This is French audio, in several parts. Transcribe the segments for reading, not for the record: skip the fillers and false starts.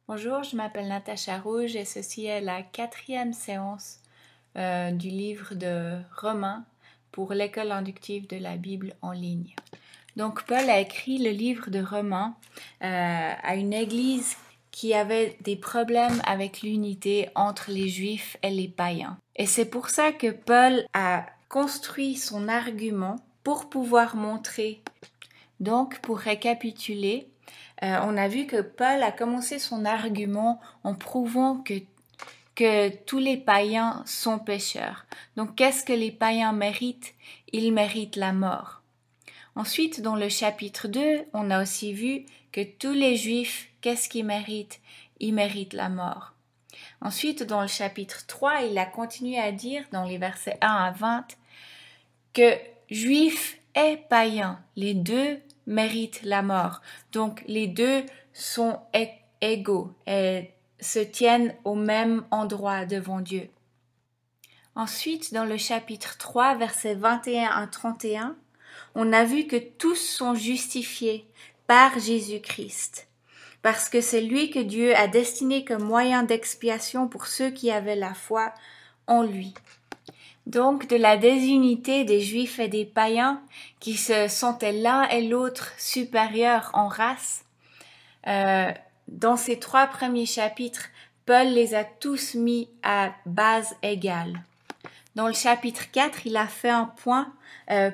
Bonjour, je m'appelle Natacha Rouge et ceci est la 4e séance du livre de Romains pour l'école inductive de la Bible en ligne. Donc Paul a écrit le livre de Romains à une église qui avait des problèmes avec l'unité entre les Juifs et les païens. Et c'est pour ça que Paul a construit son argument pour pouvoir montrer. Donc pour récapituler, on a vu que Paul a commencé son argument en prouvant que tous les païens sont pécheurs. Donc, qu'est-ce que les païens méritent? Ils méritent la mort. Ensuite, dans le chapitre 2, on a aussi vu que tous les juifs, qu'est-ce qu'ils méritent? Ils méritent la mort. Ensuite, dans le chapitre 3, il a continué à dire, dans les versets 1 à 20, que juifs et païens, les deux méritent la mort. Donc, les deux sont égaux et se tiennent au même endroit devant Dieu. Ensuite, dans le chapitre 3, versets 21 à 31, on a vu que tous sont justifiés par Jésus-Christ, parce que c'est lui que Dieu a destiné comme moyen d'expiation pour ceux qui avaient la foi en lui. Donc, de la désunité des Juifs et des païens qui se sentaient l'un et l'autre supérieurs en race, dans ces 3 premiers chapitres, Paul les a tous mis à base égale. Dans le chapitre 4, il a fait un point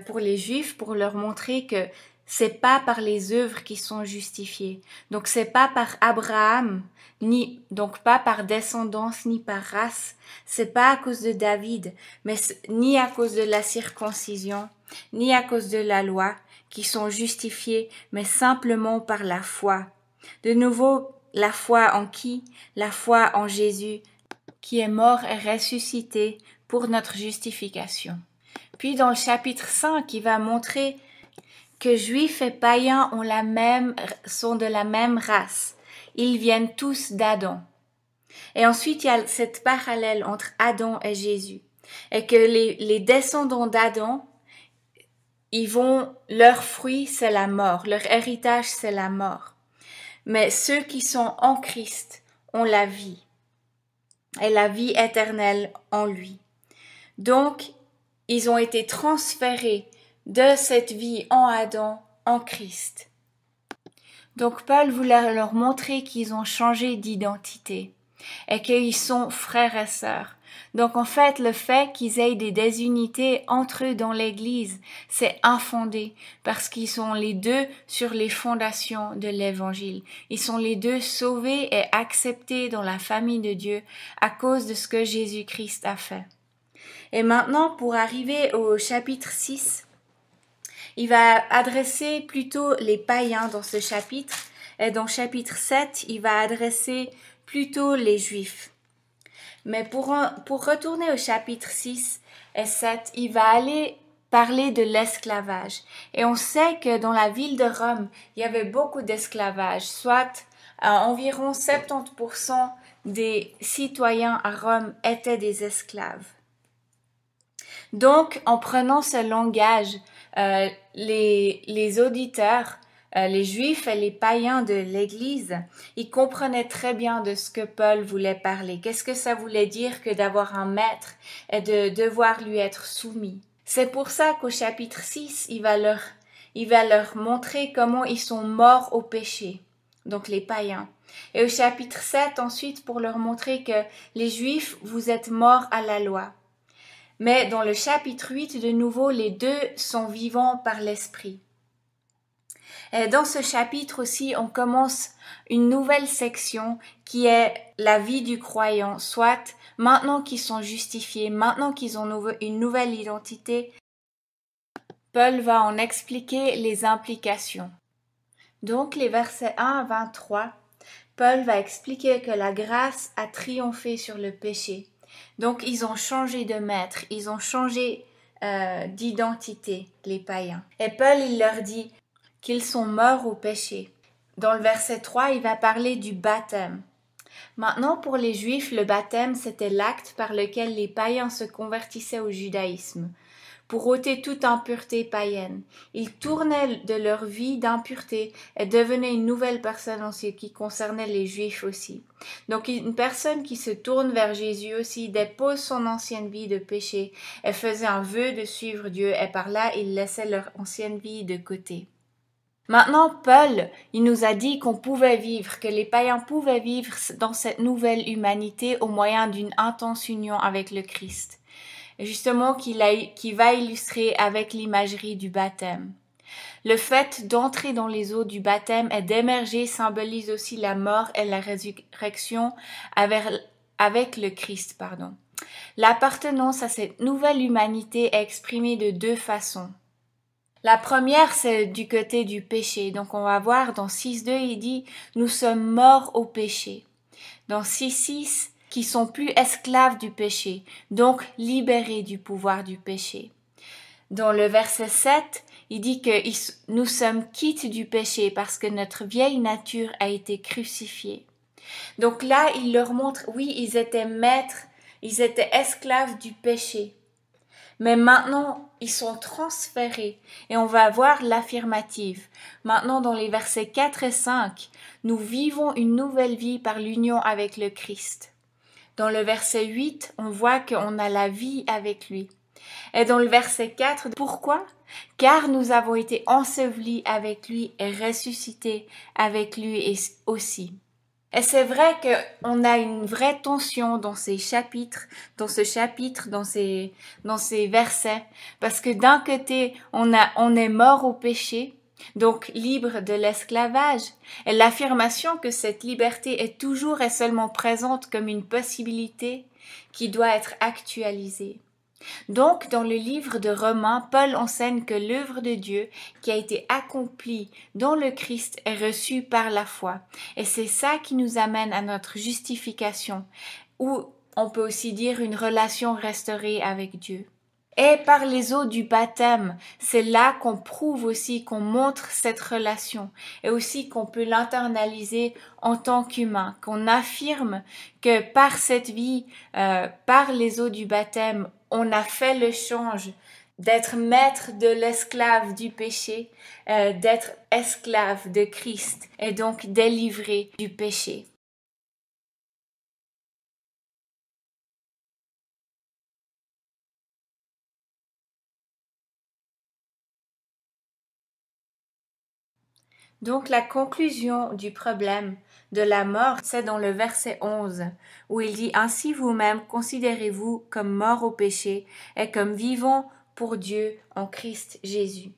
pour les Juifs pour leur montrer que c'est pas par les œuvres qui sont justifiés. Donc c'est pas par Abraham, donc pas par descendance ni par race. C'est pas à cause de David, mais ni à cause de la circoncision, ni à cause de la loi qui sont justifiés, mais simplement par la foi. De nouveau, la foi en qui? La foi en Jésus, qui est mort et ressuscité pour notre justification. Puis dans le chapitre 5, il va montrer que juifs et païens sont de la même race. Ils viennent tous d'Adam. Et ensuite, il y a cette parallèle entre Adam et Jésus. Et que les descendants d'Adam, leur fruit, c'est la mort. Leur héritage, c'est la mort. Mais ceux qui sont en Christ ont la vie. Et la vie éternelle en lui. Donc, ils ont été transférés de cette vie en Adam en Christ. Donc Paul voulait leur montrer qu'ils ont changé d'identité et qu'ils sont frères et sœurs. Donc en fait, le fait qu'ils aient des désunités entre eux dans l'Église, c'est infondé parce qu'ils sont les deux sur les fondations de l'Évangile. Ils sont les deux sauvés et acceptés dans la famille de Dieu à cause de ce que Jésus-Christ a fait. Et maintenant, pour arriver au chapitre 6, il va adresser plutôt les païens dans ce chapitre, et dans chapitre 7, il va adresser plutôt les juifs. Mais pour retourner au chapitre 6 et 7, il va aller parler de l'esclavage. Et on sait que dans la ville de Rome, il y avait beaucoup d'esclavage, soit environ 70% des citoyens à Rome étaient des esclaves. Donc, en prenant ce langage, les auditeurs, les juifs et les païens de l'Église, ils comprenaient très bien de ce que Paul voulait parler. Qu'est-ce que ça voulait dire que d'avoir un maître et de devoir lui être soumis? C'est pour ça qu'au chapitre 6, il va leur montrer comment ils sont morts au péché, donc les païens. Et au chapitre 7, ensuite, pour leur montrer que les juifs, vous êtes morts à la loi. Mais dans le chapitre 8, de nouveau, les deux sont vivants par l'esprit. Et dans ce chapitre aussi, on commence une nouvelle section qui est la vie du croyant, soit maintenant qu'ils sont justifiés, maintenant qu'ils ont une nouvelle identité, Paul va en expliquer les implications. Donc les versets 1 à 23, Paul va expliquer que la grâce a triomphé sur le péché. Donc ils ont changé de maître, ils ont changé d'identité, les païens. Et Paul, il leur dit qu'ils sont morts au péché. Dans le verset 3, il va parler du baptême. Maintenant, pour les Juifs, le baptême, c'était l'acte par lequel les païens se convertissaient au judaïsme. pour ôter toute impureté païenne. Ils tournaient de leur vie d'impureté et devenaient une nouvelle personne en ce qui concernait les Juifs aussi. Donc une personne qui se tourne vers Jésus aussi dépose son ancienne vie de péché et faisait un vœu de suivre Dieu et par là ils laissaient leur ancienne vie de côté. Maintenant, Paul, il nous a dit qu'on pouvait vivre, que les païens pouvaient vivre dans cette nouvelle humanité au moyen d'une intense union avec le Christ. Et justement, qui va illustrer avec l'imagerie du baptême. Le fait d'entrer dans les eaux du baptême et d'émerger symbolise aussi la mort et la résurrection avec le Christ, L'appartenance à cette nouvelle humanité est exprimée de deux façons. La première, c'est du côté du péché. Donc on va voir dans 6.2, il dit « Nous sommes morts au péché ». Dans 6.6, qui sont plus esclaves du péché, donc libérés du pouvoir du péché. Dans le verset 7, il dit que nous sommes quittes du péché parce que notre vieille nature a été crucifiée. Donc là, il leur montre, oui, ils étaient maîtres, ils étaient esclaves du péché. Mais maintenant, ils sont transférés et on va voir l'affirmative. Maintenant, dans les versets 4 et 5, nous vivons une nouvelle vie par l'union avec le Christ. Dans le verset 8, on voit qu'on a la vie avec lui. Et dans le verset 4, pourquoi? Car nous avons été ensevelis avec lui et ressuscités avec lui aussi. Et c'est vrai qu'on a une vraie tension dans ces chapitres, dans ces versets, parce que d'un côté, on est mort au péché, donc libre de l'esclavage, et l'affirmation que cette liberté est toujours et seulement présente comme une possibilité qui doit être actualisée. Donc, dans le livre de Romains, Paul enseigne que l'œuvre de Dieu qui a été accomplie dans le Christ est reçue par la foi. Et c'est ça qui nous amène à notre justification, ou on peut aussi dire une relation restaurée avec Dieu. Et par les eaux du baptême, c'est là qu'on prouve aussi, qu'on montre cette relation et aussi qu'on peut l'internaliser en tant qu'humain, qu'on affirme que par cette vie, par les eaux du baptême, on a fait le change d'être maître de l'esclave du péché, d'être esclave de Christ et donc délivré du péché. Donc la conclusion du problème de la mort, c'est dans le verset 11, où il dit « Ainsi vous-même considérez-vous comme morts au péché et comme vivants pour Dieu en Christ Jésus. »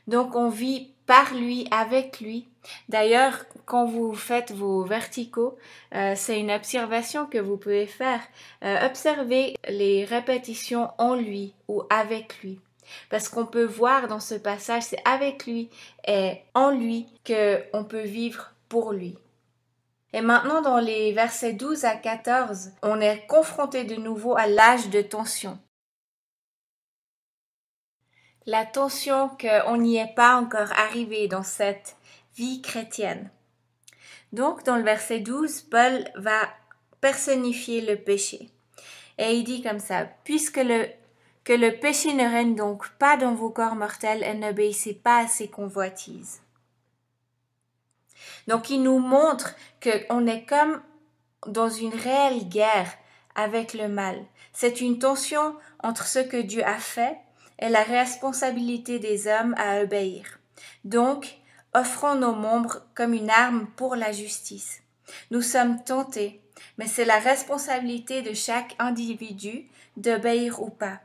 Donc on vit par lui, avec lui. D'ailleurs, quand vous faites vos verticaux, c'est une observation que vous pouvez faire. Observez les répétitions en lui ou avec lui. Parce qu'on peut voir dans ce passage, c'est avec lui et en lui qu'on peut vivre pour lui. Et maintenant, dans les versets 12 à 14, on est confronté de nouveau à l'âge de tension. La tension qu'on n'y est pas encore arrivé dans cette vie chrétienne. Donc, dans le verset 12, Paul va personnifier le péché. Et il dit comme ça, « Puisque que le péché ne règne donc pas dans vos corps mortels et n'obéissez pas à ses convoitises. » Donc, il nous montre qu'on est comme dans une réelle guerre avec le mal. C'est une tension entre ce que Dieu a fait et la responsabilité des hommes à obéir. Donc, offrons nos membres comme une arme pour la justice. Nous sommes tentés, mais c'est la responsabilité de chaque individu d'obéir ou pas.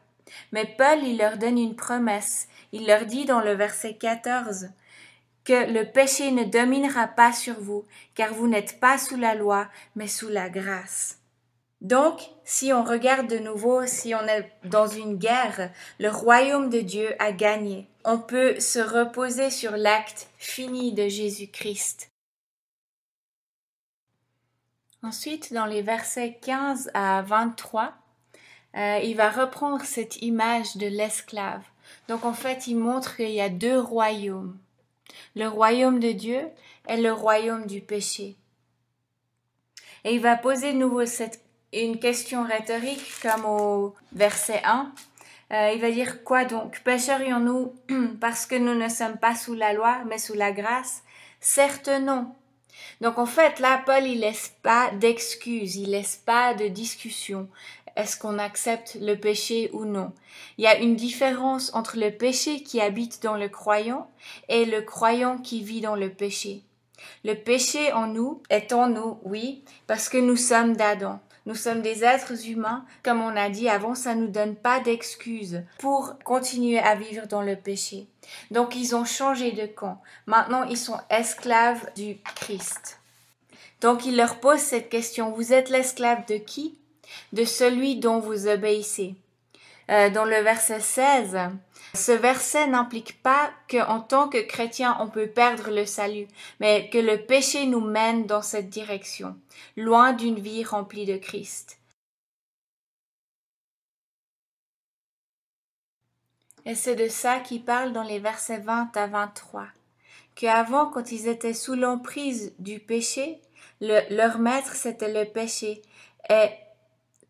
Mais Paul, il leur donne une promesse. Il leur dit dans le verset 14 que le péché ne dominera pas sur vous, car vous n'êtes pas sous la loi, mais sous la grâce. Donc, si on regarde de nouveau, si on est dans une guerre, le royaume de Dieu a gagné. On peut se reposer sur l'acte fini de Jésus-Christ. Ensuite, dans les versets 15 à 23, il va reprendre cette image de l'esclave. Donc, en fait, il montre qu'il y a deux royaumes. Le royaume de Dieu et le royaume du péché. Et il va poser de nouveau une question rhétorique comme au verset 1. Il va dire quoi donc? Pécherions-nous parce que nous ne sommes pas sous la loi, mais sous la grâce? Certes non. Donc en fait, là, Paul, il laisse pas d'excuses, il laisse pas de discussion. Est-ce qu'on accepte le péché ou non? Il y a une différence entre le péché qui habite dans le croyant et le croyant qui vit dans le péché. Le péché en nous est en nous, oui, parce que nous sommes d'Adam. Nous sommes des êtres humains. Comme on a dit avant, ça ne nous donne pas d'excuses pour continuer à vivre dans le péché. Donc ils ont changé de camp. Maintenant, ils sont esclaves du Christ. Donc il leur pose cette question. Vous êtes l'esclave de qui? De celui dont vous obéissez. Dans le verset 16, ce verset n'implique pas qu'en tant que chrétien, on peut perdre le salut, mais que le péché nous mène dans cette direction, loin d'une vie remplie de Christ. Et c'est de ça qu'il parle dans les versets 20 à 23. Qu'avant, quand ils étaient sous l'emprise du péché, leur maître, c'était le péché. Et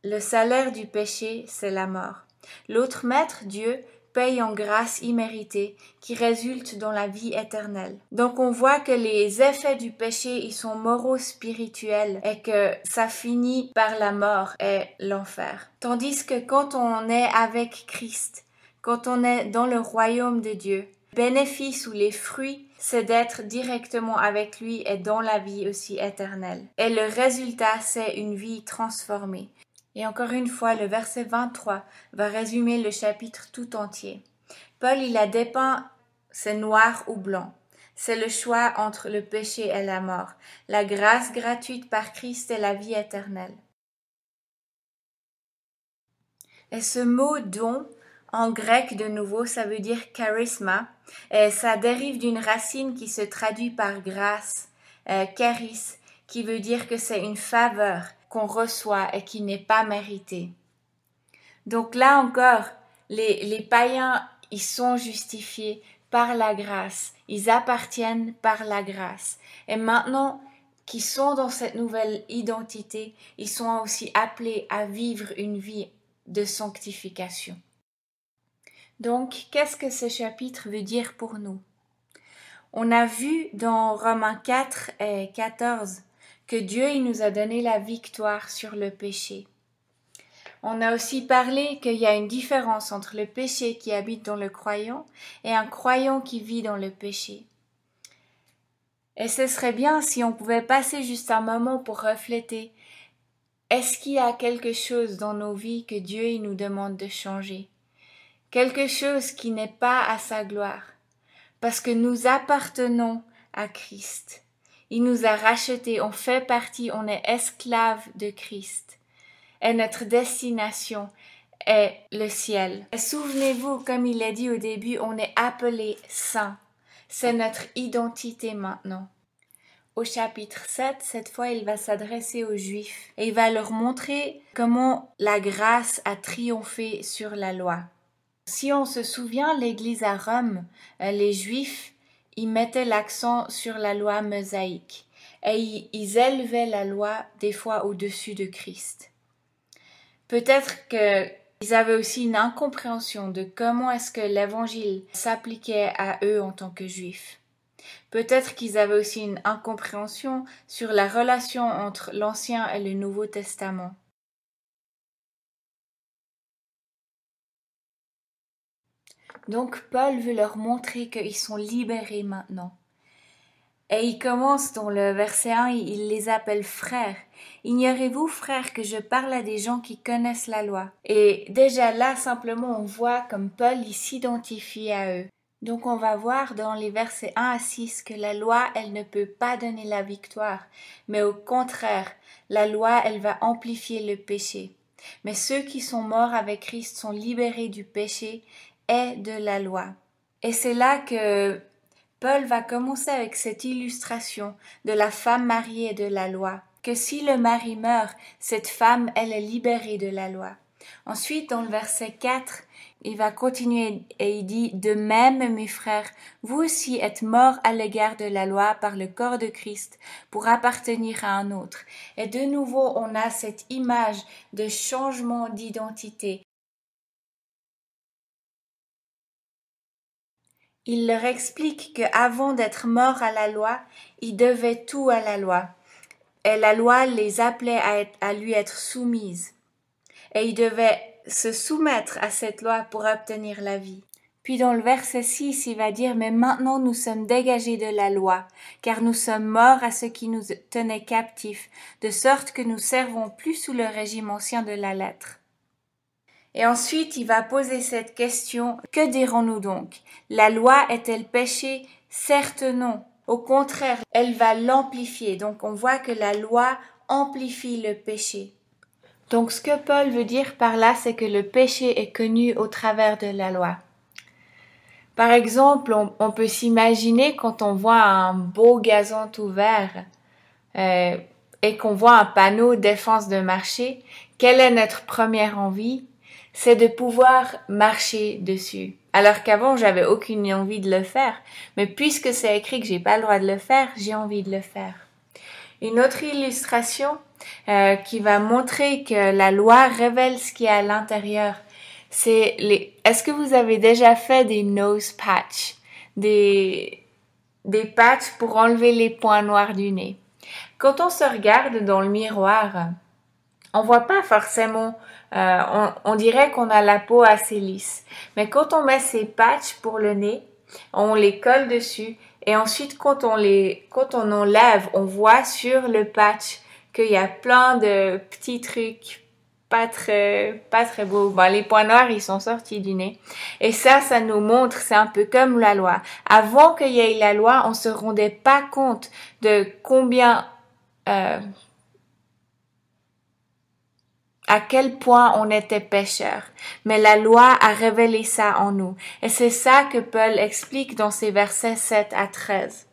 le salaire du péché, c'est la mort. L'autre maître, Dieu, paye en grâce imméritée qui résulte dans la vie éternelle. Donc on voit que les effets du péché, ils sont moraux spirituels et que ça finit par la mort et l'enfer. Tandis que quand on est avec Christ, quand on est dans le royaume de Dieu, le bénéfice ou les fruits, c'est d'être directement avec lui et dans la vie aussi éternelle. Et le résultat, c'est une vie transformée. Et encore une fois, le verset 23 va résumer le chapitre tout entier. Paul, il a dépeint, c'est noir ou blanc. C'est le choix entre le péché et la mort, la grâce gratuite par Christ et la vie éternelle. Et ce mot don, en grec de nouveau, ça veut dire charisma, et ça dérive d'une racine qui se traduit par grâce, charis, qui veut dire que c'est une faveur qu'on reçoit et qui n'est pas méritée. Donc là encore, les païens, ils sont justifiés par la grâce, ils appartiennent par la grâce. Et maintenant qu'ils sont dans cette nouvelle identité, ils sont aussi appelés à vivre une vie de sanctification. Donc, qu'est-ce que ce chapitre veut dire pour nous? On a vu dans Romains 4 et 14 que Dieu il nous a donné la victoire sur le péché. On a aussi parlé qu'il y a une différence entre le péché qui habite dans le croyant et un croyant qui vit dans le péché. Et ce serait bien si on pouvait passer juste un moment pour refléter. Est-ce qu'il y a quelque chose dans nos vies que Dieu il nous demande de changer? Quelque chose qui n'est pas à sa gloire. Parce que nous appartenons à Christ. Il nous a rachetés, on fait partie, on est esclaves de Christ. Et notre destination est le ciel. Et souvenez-vous, comme il a dit au début, on est appelé saint. C'est notre identité maintenant. Au chapitre 7, cette fois, il va s'adresser aux Juifs et il va leur montrer comment la grâce a triomphé sur la loi. Si on se souvient, l'Église à Rome, les Juifs, ils mettaient l'accent sur la loi mosaïque et ils élevaient la loi des fois au-dessus de Christ. Peut-être qu'ils avaient aussi une incompréhension de comment est-ce que l'évangile s'appliquait à eux en tant que Juifs. Peut-être qu'ils avaient aussi une incompréhension sur la relation entre l'Ancien et le Nouveau Testament. Donc Paul veut leur montrer qu'ils sont libérés maintenant. Et il commence dans le verset 1, il les appelle frères. Ignorez-vous, frères, que je parle à des gens qui connaissent la loi. Et déjà là, simplement, on voit comme Paul il s'identifie à eux. Donc on va voir dans les versets 1 à 6 que la loi, elle ne peut pas donner la victoire. Mais au contraire, la loi, elle va amplifier le péché. Mais ceux qui sont morts avec Christ sont libérés du péché et de la loi. Et c'est là que Paul va commencer avec cette illustration de la femme mariée et de la loi, que si le mari meurt, cette femme, elle est libérée de la loi. Ensuite, dans le verset 4, il va continuer et il dit « De même, mes frères, vous aussi êtes morts à l'égard de la loi par le corps de Christ pour appartenir à un autre. » Et de nouveau, on a cette image de changement d'identité. Il leur explique qu'avant d'être morts à la loi, ils devaient tout à la loi. Et la loi les appelait à lui être soumises. Et ils devaient se soumettre à cette loi pour obtenir la vie. Puis dans le verset 6, il va dire « Mais maintenant nous sommes dégagés de la loi, car nous sommes morts à ce qui nous tenait captifs, de sorte que nous servons plus sous le régime ancien de la lettre. » Et ensuite, il va poser cette question « Que dirons-nous donc? La loi est-elle péché? Certes non. Au contraire, elle va l'amplifier. » Donc on voit que la loi amplifie le péché. Donc ce que Paul veut dire par là, c'est que le péché est connu au travers de la loi. Par exemple, on peut s'imaginer quand on voit un beau gazon tout vert et qu'on voit un panneau défense de marcher, quelle est notre première envie? C'est de pouvoir marcher dessus. Alors qu'avant, j'avais aucune envie de le faire, mais puisque c'est écrit que j'ai pas le droit de le faire, j'ai envie de le faire. Une autre illustration qui va montrer que la loi révèle ce qu'il y a à l'intérieur, est-ce que vous avez déjà fait des nose patch, des patchs pour enlever les points noirs du nez? Quand on se regarde dans le miroir, on voit pas forcément, on dirait qu'on a la peau assez lisse. Mais quand on met ces patchs pour le nez, on les colle dessus et ensuite quand on enlève, on voit sur le patch qu'il y a plein de petits trucs pas très beaux. Bon, les points noirs, ils sont sortis du nez. Et ça nous montre, c'est un peu comme la loi. Avant qu'il y ait la loi, on se rendait pas compte de combien à quel point on était pécheurs. Mais la loi a révélé ça en nous. Et c'est ça que Paul explique dans ses versets 7 à 13.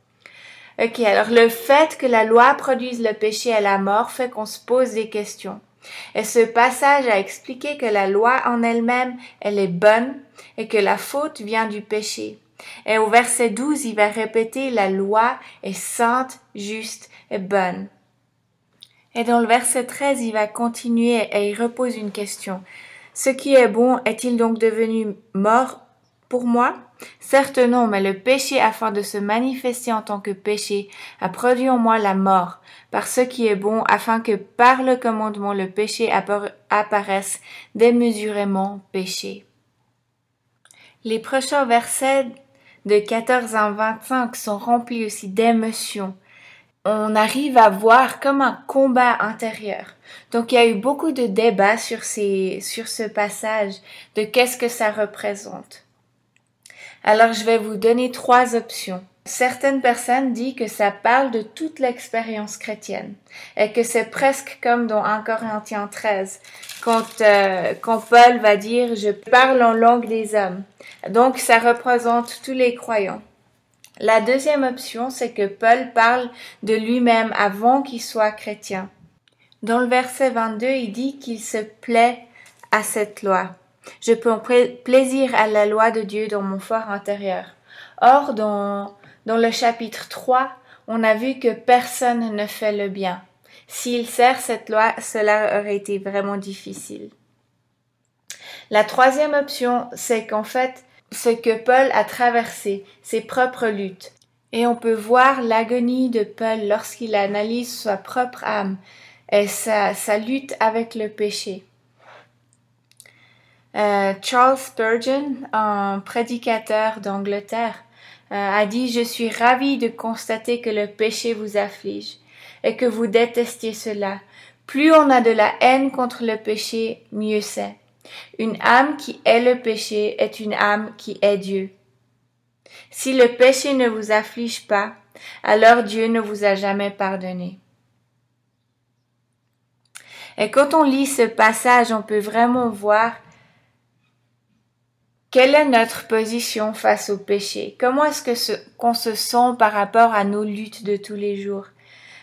Ok, alors le fait que la loi produise le péché et la mort fait qu'on se pose des questions. Et ce passage a expliqué que la loi en elle-même, elle est bonne et que la faute vient du péché. Et au verset 12, il va répéter la loi est sainte, juste et bonne. Et dans le verset 13, il va continuer et il repose une question. Ce qui est bon est-il donc devenu mort pour moi? Certes non, mais le péché, afin de se manifester en tant que péché, a produit en moi la mort, par ce qui est bon, afin que par le commandement le péché apparaisse démesurément péché. Les prochains versets de 14 à 25 sont remplis aussi d'émotions. On arrive à voir comme un combat intérieur. Donc il y a eu beaucoup de débats sur ce passage, de qu'est-ce que ça représente. Alors je vais vous donner 3 options. Certaines personnes disent que ça parle de toute l'expérience chrétienne et que c'est presque comme dans 1 Corinthiens 13 quand Paul va dire « Je parle en langue des hommes ». Donc ça représente tous les croyants. La deuxième option, c'est que Paul parle de lui-même avant qu'il soit chrétien. Dans le verset 22, il dit qu'il se plaît à cette loi. Je prends plaisir à la loi de Dieu dans mon fort intérieur. Or, dans le chapitre 3, on a vu que personne ne fait le bien. S'il sert cette loi, cela aurait été vraiment difficile. La troisième option, c'est qu'en fait, ce que Paul a traversé, ses propres luttes. Et on peut voir l'agonie de Paul lorsqu'il analyse sa propre âme et sa lutte avec le péché. Charles Spurgeon, un prédicateur d'Angleterre, a dit « Je suis ravi de constater que le péché vous afflige et que vous détestiez cela. Plus on a de la haine contre le péché, mieux c'est. Une âme qui hait le péché est une âme qui hait Dieu. Si le péché ne vous afflige pas, alors Dieu ne vous a jamais pardonné. » Et quand on lit ce passage, on peut vraiment voir quelle est notre position face au péché. Comment est-ce qu'on se sent par rapport à nos luttes de tous les jours?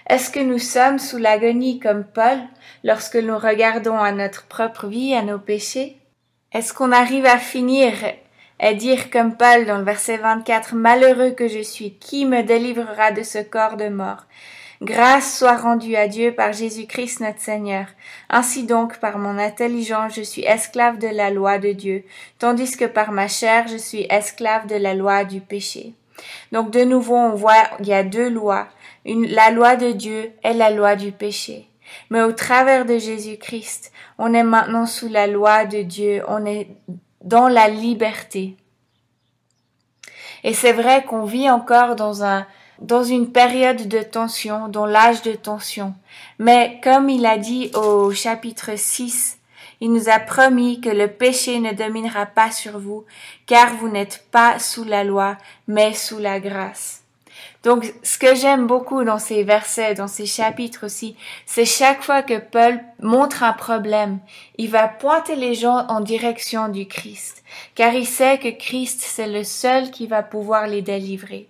Est-ce que nous sommes sous l'agonie comme Paul lorsque nous regardons à notre propre vie, à nos péchés? Est-ce qu'on arrive à finir et dire comme Paul dans le verset 24 « Malheureux que je suis, qui me délivrera de ce corps de mort? Grâce soit rendue à Dieu par Jésus-Christ notre Seigneur. Ainsi donc, par mon intelligence, je suis esclave de la loi de Dieu, tandis que par ma chair, je suis esclave de la loi du péché. Donc de nouveau, on voit il y a deux lois, la loi de Dieu et la loi du péché. Mais au travers de Jésus-Christ, on est maintenant sous la loi de Dieu, on est dans la liberté. Et c'est vrai qu'on vit encore dans une période de tension, dans l'âge de tension. Mais comme il a dit au chapitre 6, il nous a promis que le péché ne dominera pas sur vous, car vous n'êtes pas sous la loi, mais sous la grâce. Donc, ce que j'aime beaucoup dans ces versets, dans ces chapitres aussi, c'est chaque fois que Paul montre un problème, il va pointer les gens en direction du Christ, car il sait que Christ, c'est le seul qui va pouvoir les délivrer.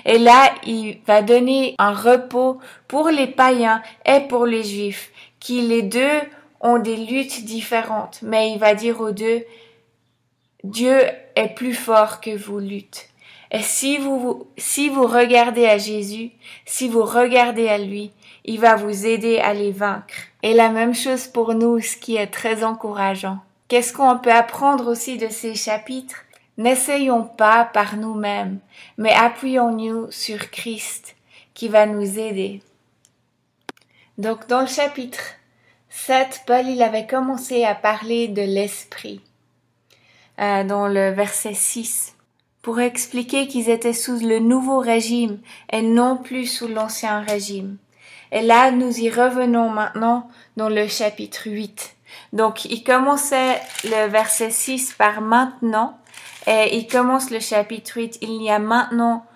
Et là, il va donner un repos pour les païens et pour les juifs, qui les deux ont des luttes différentes, mais il va dire aux deux, Dieu est plus fort que vos luttes. Et si vous regardez à Jésus, si vous regardez à lui, il va vous aider à les vaincre. Et la même chose pour nous, ce qui est très encourageant. Qu'est-ce qu'on peut apprendre aussi de ces chapitres? N'essayons pas par nous-mêmes, mais appuyons-nous sur Christ qui va nous aider. Donc dans le chapitre 7, Paul il avait commencé à parler de l'esprit, dans le verset 6. Pour expliquer qu'ils étaient sous le nouveau régime et non plus sous l'ancien régime. Et là, nous y revenons maintenant dans le chapitre 8. Donc, il commençait le verset 6 par maintenant et il commence le chapitre 8. Il n'y a maintenant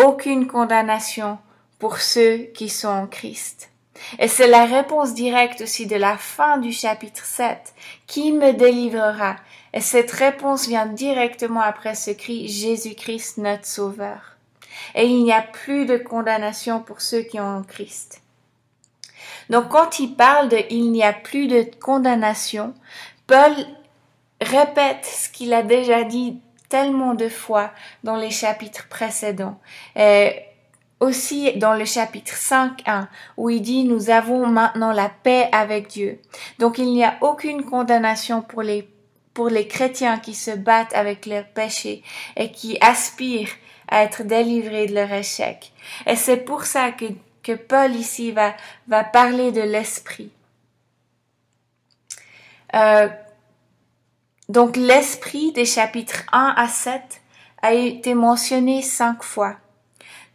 aucune condamnation pour ceux qui sont en Christ. Et c'est la réponse directe aussi de la fin du chapitre 7. Qui me délivrera? Et cette réponse vient directement après ce cri, Jésus-Christ notre Sauveur. Et il n'y a plus de condamnation pour ceux qui ont en Christ. Donc quand il parle de il n'y a plus de condamnation, Paul répète ce qu'il a déjà dit tellement de fois dans les chapitres précédents. Aussi dans le chapitre 5.1 où il dit nous avons maintenant la paix avec Dieu. Donc il n'y a aucune condamnation pour les chrétiens qui se battent avec leurs péchés et qui aspirent à être délivrés de leur échec. Et c'est pour ça que Paul ici va parler de l'esprit. Donc l'esprit des chapitres 1 à 7 a été mentionné 5 fois.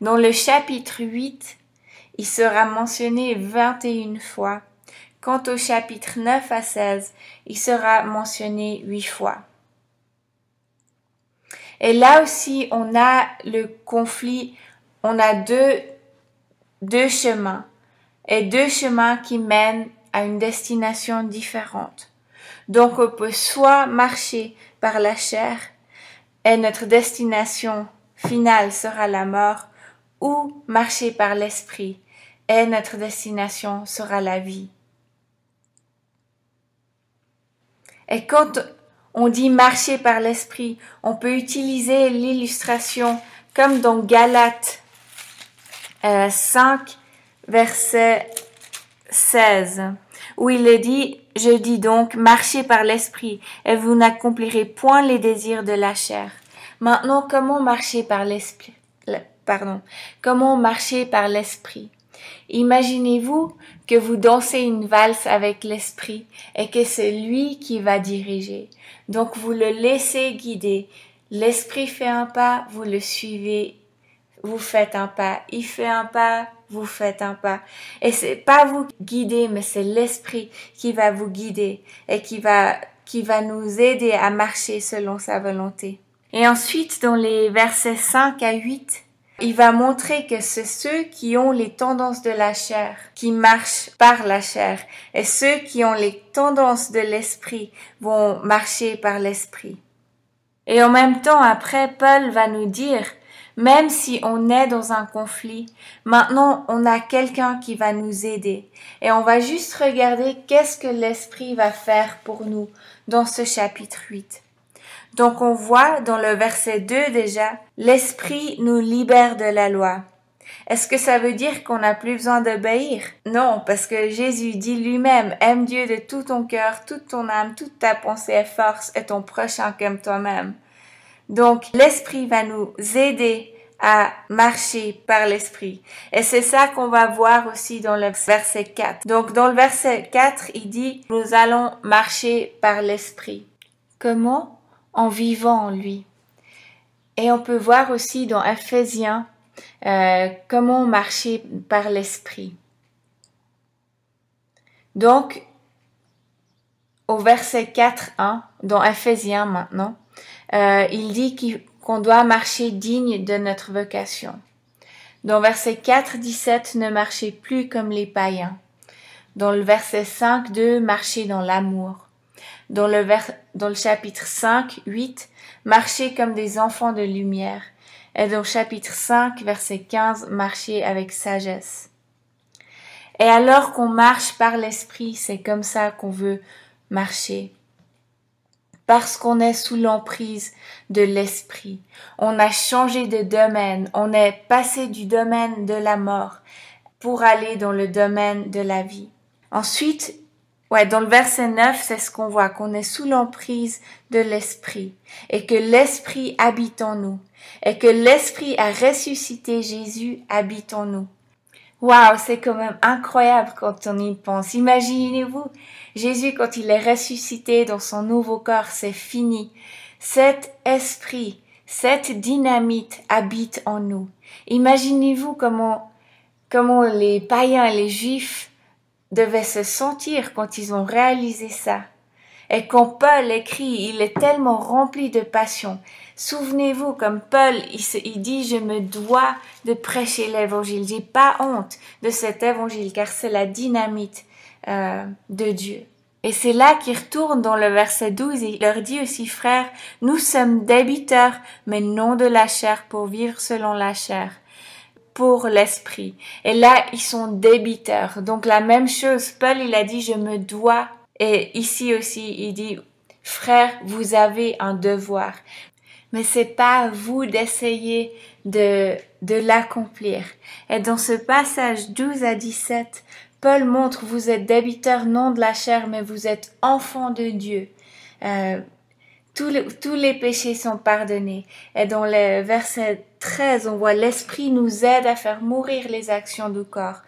Dans le chapitre 8, il sera mentionné 21 fois. Quant au chapitre 9 à 16, il sera mentionné 8 fois. Et là aussi, on a le conflit, on a deux chemins, et deux chemins qui mènent à une destination différente. Donc on peut soit marcher par la chair, et notre destination finale sera la mort, ou marcher par l'esprit, et notre destination sera la vie. Et quand on dit marcher par l'esprit, on peut utiliser l'illustration comme dans Galates 5, verset 16, où il est dit, je dis donc, marchez par l'esprit, et vous n'accomplirez point les désirs de la chair. Maintenant, comment marcher par l'esprit? Comment marcher par l'esprit? Imaginez-vous que vous dansez une valse avec l'esprit et que c'est lui qui va diriger. Donc vous le laissez guider. L'esprit fait un pas, vous le suivez, vous faites un pas. Il fait un pas, vous faites un pas. Et c'est pas vous guider, mais c'est l'esprit qui va vous guider et qui va nous aider à marcher selon sa volonté. Et ensuite, dans les versets 5 à 8, il va montrer que c'est ceux qui ont les tendances de la chair, qui marchent par la chair, et ceux qui ont les tendances de l'esprit vont marcher par l'esprit. Et en même temps, après, Paul va nous dire, même si on est dans un conflit, maintenant on a quelqu'un qui va nous aider. Et on va juste regarder qu'est-ce que l'esprit va faire pour nous dans ce chapitre 8. Donc on voit dans le verset 2 déjà, l'esprit nous libère de la loi. Est-ce que ça veut dire qu'on n'a plus besoin d'obéir? Non, parce que Jésus dit lui-même, aime Dieu de tout ton cœur, toute ton âme, toute ta pensée et force, et ton prochain comme toi-même. Donc, l'Esprit va nous aider à marcher par l'Esprit. Et c'est ça qu'on va voir aussi dans le verset 4. Donc, dans le verset 4, il dit, nous allons marcher par l'Esprit. Comment? En vivant en lui. Et on peut voir aussi dans Ephésiens comment marcher par l'Esprit. Donc, au verset 4.1, dans Ephésiens maintenant, il dit qu'on doit marcher digne de notre vocation. Dans verset 4.17, ne marchez plus comme les païens. Dans le verset 5.2, marchez dans l'amour. Dans le chapitre 5.8, marchez comme des enfants de lumière. Et dans le chapitre 5, verset 15, marchez avec sagesse. Et alors qu'on marche par l'Esprit, c'est comme ça qu'on veut marcher. Parce qu'on est sous l'emprise de l'Esprit. On a changé de domaine. On est passé du domaine de la mort pour aller dans le domaine de la vie. Ensuite, dans le verset 9, c'est ce qu'on voit, qu'on est sous l'emprise de l'Esprit et que l'Esprit habite en nous et que l'Esprit a ressuscité Jésus habite en nous. Waouh, c'est quand même incroyable quand on y pense. Imaginez-vous, Jésus, quand il est ressuscité dans son nouveau corps, c'est fini. Cet esprit, cette dynamite habite en nous. Imaginez-vous comment les païens et les juifs devaient se sentir quand ils ont réalisé ça. Et quand Paul écrit, il est tellement rempli de passion. Souvenez-vous, comme Paul, il dit, je me dois de prêcher l'évangile. J'ai pas honte de cet évangile, car c'est la dynamite de Dieu. Et c'est là qu'il retourne dans le verset 12 et il leur dit aussi, frères, nous sommes débiteurs, mais non de la chair pour vivre selon la chair, pour l'esprit. Et là, ils sont débiteurs. Donc la même chose, Paul, il a dit, je me dois. Et ici aussi, il dit, frères, vous avez un devoir. Mais c'est pas à vous d'essayer de l'accomplir. Et dans ce passage 12 à 17, Paul montre, vous êtes débiteurs non de la chair, mais vous êtes enfants de Dieu. Tous les péchés sont pardonnés. Et dans le verset 13, on voit l'Esprit nous aide à faire mourir les actions du corps.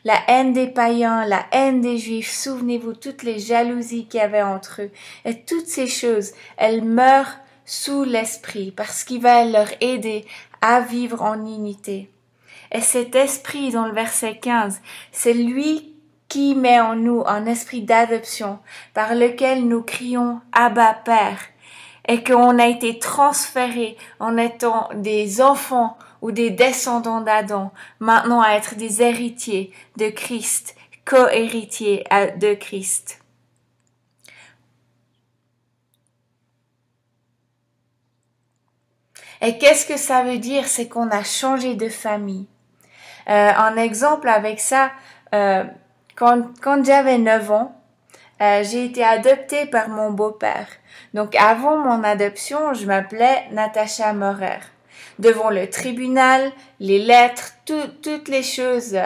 La haine des païens, la haine des juifs, souvenez-vous toutes les jalousies qu'il y avait entre eux. Et toutes ces choses, elles meurent sous l'Esprit parce qu'il va leur aider à vivre en unité. Et cet esprit dans le verset 15, c'est lui qui met en nous un esprit d'adoption par lequel nous crions « Abba Père » et qu'on a été transférés en étant des enfants ou des descendants d'Adam, maintenant à être des héritiers de Christ, co-héritiers de Christ. Et qu'est-ce que ça veut dire? C'est qu'on a changé de famille. Un exemple avec ça, quand j'avais 9 ans, j'ai été adoptée par mon beau-père. Donc avant mon adoption, je m'appelais Natacha Morer. Devant le tribunal, les lettres, toutes les choses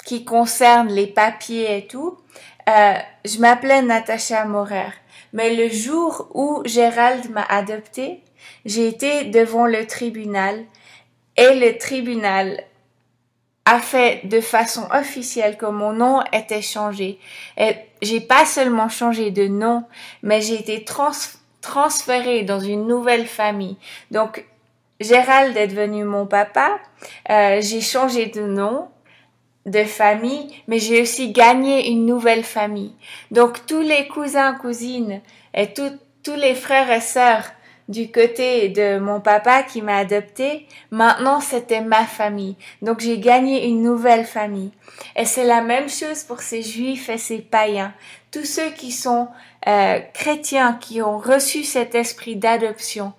qui concernent les papiers et tout, je m'appelais Natacha Morer. Mais le jour où Gérald m'a adoptée, j'ai été devant le tribunal et le tribunal a fait de façon officielle que mon nom était changé. Et j'ai pas seulement changé de nom, mais j'ai été transférée dans une nouvelle famille. Donc, Gérald est devenu mon papa. J'ai changé de nom, de famille, mais j'ai aussi gagné une nouvelle famille. Donc, tous les cousins, cousines et tous les frères et sœurs du côté de mon papa qui m'a adoptée, maintenant c'était ma famille. Donc j'ai gagné une nouvelle famille. Et c'est la même chose pour ces juifs et ces païens. Tous ceux qui sont chrétiens, qui ont reçu cet esprit d'adoption,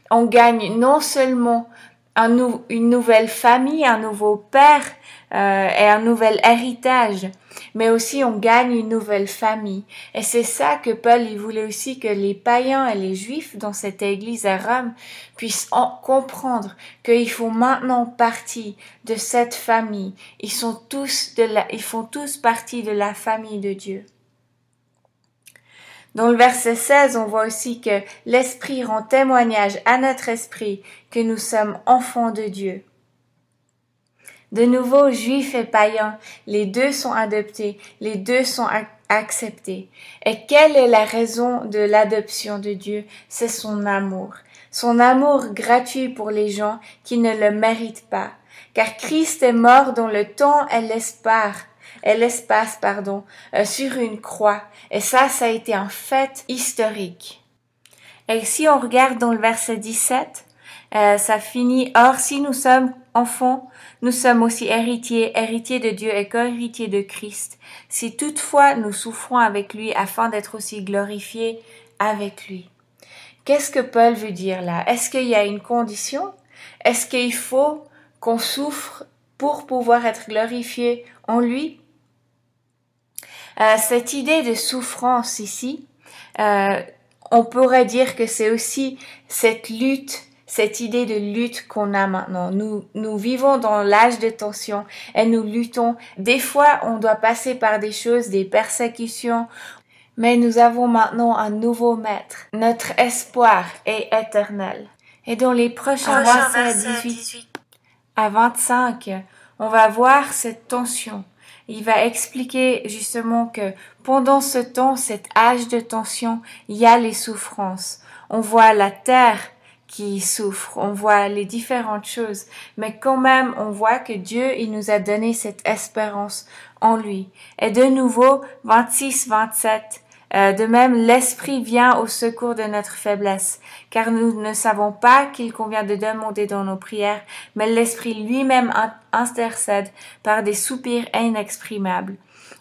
on gagne non seulement une nouvelle famille, un nouveau père et un nouvel héritage, mais aussi on gagne une nouvelle famille. Et c'est ça que Paul il voulait aussi que les païens et les juifs dans cette église à Rome puissent comprendre qu'ils font maintenant partie de cette famille. Ils font tous partie de la famille de Dieu. Dans le verset 16, on voit aussi que l'Esprit rend témoignage à notre esprit que nous sommes enfants de Dieu. De nouveau, juifs et païens, les deux sont adoptés, les deux sont acceptés. Et quelle est la raison de l'adoption de Dieu? C'est son amour gratuit pour les gens qui ne le méritent pas. Car Christ est mort dans le temps et l'espace, sur une croix. Et ça a été un fait historique. Et si on regarde dans le verset 17, ça finit, « Or, si nous sommes enfants, nous sommes aussi héritiers de Dieu et co-héritiers de Christ, si toutefois nous souffrons avec lui afin d'être aussi glorifiés avec lui. » Qu'est-ce que Paul veut dire là? Est-ce qu'il y a une condition? Est-ce qu'il faut qu'on souffre pour pouvoir être glorifié en lui? Cette idée de souffrance ici, on pourrait dire que c'est aussi cette idée de lutte qu'on a maintenant. Nous vivons dans l'âge de tension et nous luttons. Des fois, on doit passer par des choses, des persécutions, mais nous avons maintenant un nouveau maître. Notre espoir est éternel. Et dans les prochains versets 18 à 25, on va voir cette tension. Il va expliquer justement que pendant ce temps, cet âge de tension, il y a les souffrances. On voit la terre qui souffre, on voit les différentes choses, mais quand même, on voit que Dieu, il nous a donné cette espérance en lui. Et de nouveau, 26-27, de même, l'Esprit vient au secours de notre faiblesse, car nous ne savons pas qu'il convient de demander dans nos prières, mais l'Esprit lui-même intercède par des soupirs inexprimables.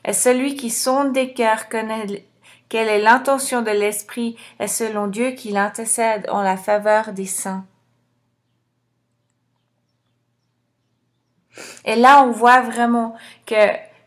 Et celui qui sonde des cœurs connaît quelle est l'intention de l'Esprit, et selon Dieu qu'il intercède en la faveur des saints. Et là, on voit vraiment que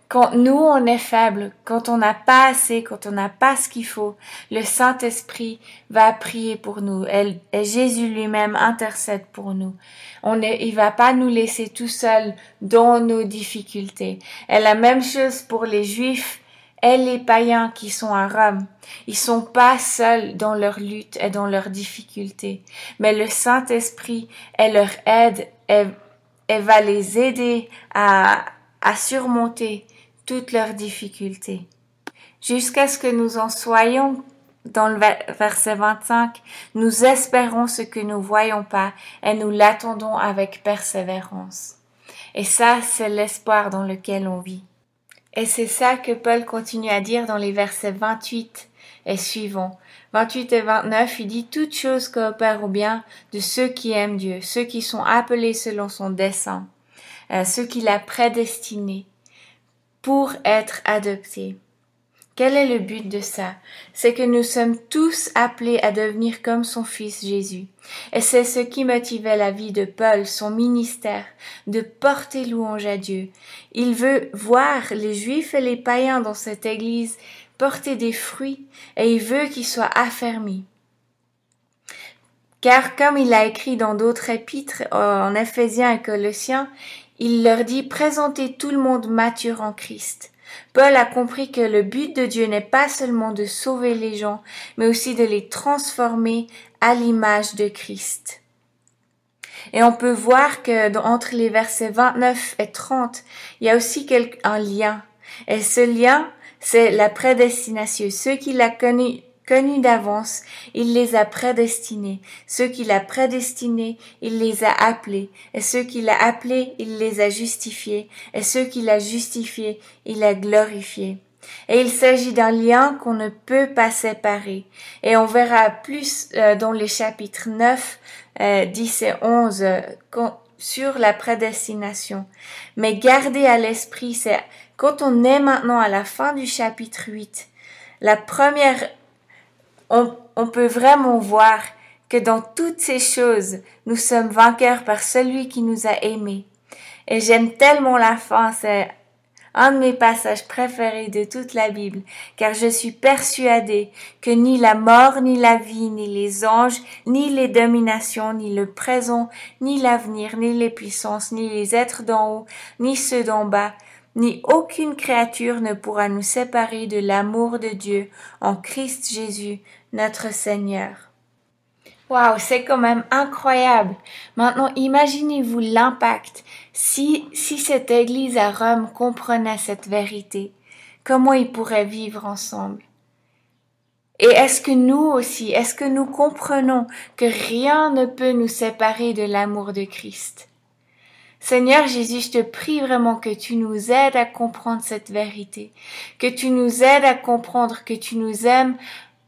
quand nous, on est faible, quand on n'a pas assez, quand on n'a pas ce qu'il faut, le Saint-Esprit va prier pour nous. Et Jésus lui-même intercède pour nous. Il va pas nous laisser tout seuls dans nos difficultés. Et la même chose pour les Juifs et les païens qui sont à Rome. Ils sont pas seuls dans leur lutte et dans leurs difficultés. Mais le Saint-Esprit leur aide et va les aider à surmonter toutes leurs difficultés. Jusqu'à ce que nous en soyons, dans le verset 25, nous espérons ce que nous voyons pas et nous l'attendons avec persévérance. Et ça, c'est l'espoir dans lequel on vit. Et c'est ça que Paul continue à dire dans les versets 28 et suivants. 28 et 29, il dit « Toutes choses coopèrent au bien de ceux qui aiment Dieu, ceux qui sont appelés selon son dessein, ceux qu'il a prédestinés pour être adoptés. » Quel est le but de ça? C'est que nous sommes tous appelés à devenir comme son fils Jésus. Et c'est ce qui motivait la vie de Paul, son ministère, de porter louange à Dieu. Il veut voir les Juifs et les païens dans cette église porter des fruits et il veut qu'ils soient affermis. Car comme il a écrit dans d'autres épîtres, en Éphésiens et Colossiens, il leur dit « Présentez tout le monde mature en Christ ». Paul a compris que le but de Dieu n'est pas seulement de sauver les gens, mais aussi de les transformer à l'image de Christ. Et on peut voir que entre les versets 29 et 30, il y a aussi un lien. Et ce lien, c'est la prédestination. Ceux qu'il a connus d'avance, il les a prédestinés. Ceux qu'il a prédestinés, il les a appelés. Et ceux qu'il a appelés, il les a justifiés. Et ceux qu'il a justifiés, il a glorifiés. Et il s'agit d'un lien qu'on ne peut pas séparer. Et on verra plus dans les chapitres 9, 10 et 11 sur la prédestination. Mais gardez à l'esprit, c'est quand on est maintenant à la fin du chapitre 8, la première, on peut vraiment voir que dans toutes ces choses, nous sommes vainqueurs par celui qui nous a aimés. Et j'aime tellement la fin, c'est un de mes passages préférés de toute la Bible, car je suis persuadée que ni la mort, ni la vie, ni les anges, ni les dominations, ni le présent, ni l'avenir, ni les puissances, ni les êtres d'en haut, ni ceux d'en bas, ni aucune créature ne pourra nous séparer de l'amour de Dieu en Christ Jésus, notre Seigneur. Waouh, c'est quand même incroyable. Maintenant, imaginez-vous l'impact si cette église à Rome comprenait cette vérité. Comment ils pourraient vivre ensemble? Et est-ce que nous aussi, est-ce que nous comprenons que rien ne peut nous séparer de l'amour de Christ? Seigneur Jésus, je te prie vraiment que tu nous aides à comprendre cette vérité, que tu nous aides à comprendre que tu nous aimes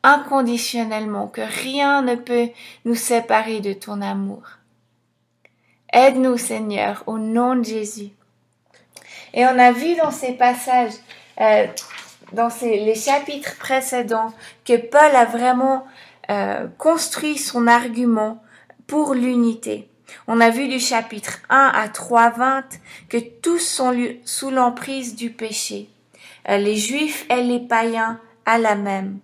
inconditionnellement, que rien ne peut nous séparer de ton amour. Aide-nous, Seigneur, au nom de Jésus. Et on a vu dans ces passages, les chapitres précédents, que Paul a vraiment construit son argument pour l'unité. On a vu du chapitre 1 à 3:20 que tous sont sous l'emprise du péché. Les juifs et les païens à la même.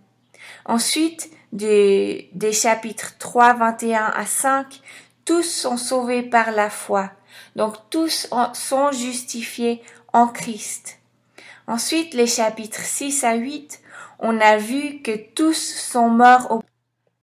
Ensuite, des chapitres 3, 21 à 5, tous sont sauvés par la foi. Donc, tous sont justifiés en Christ. Ensuite, les chapitres 6 à 8, on a vu que tous sont morts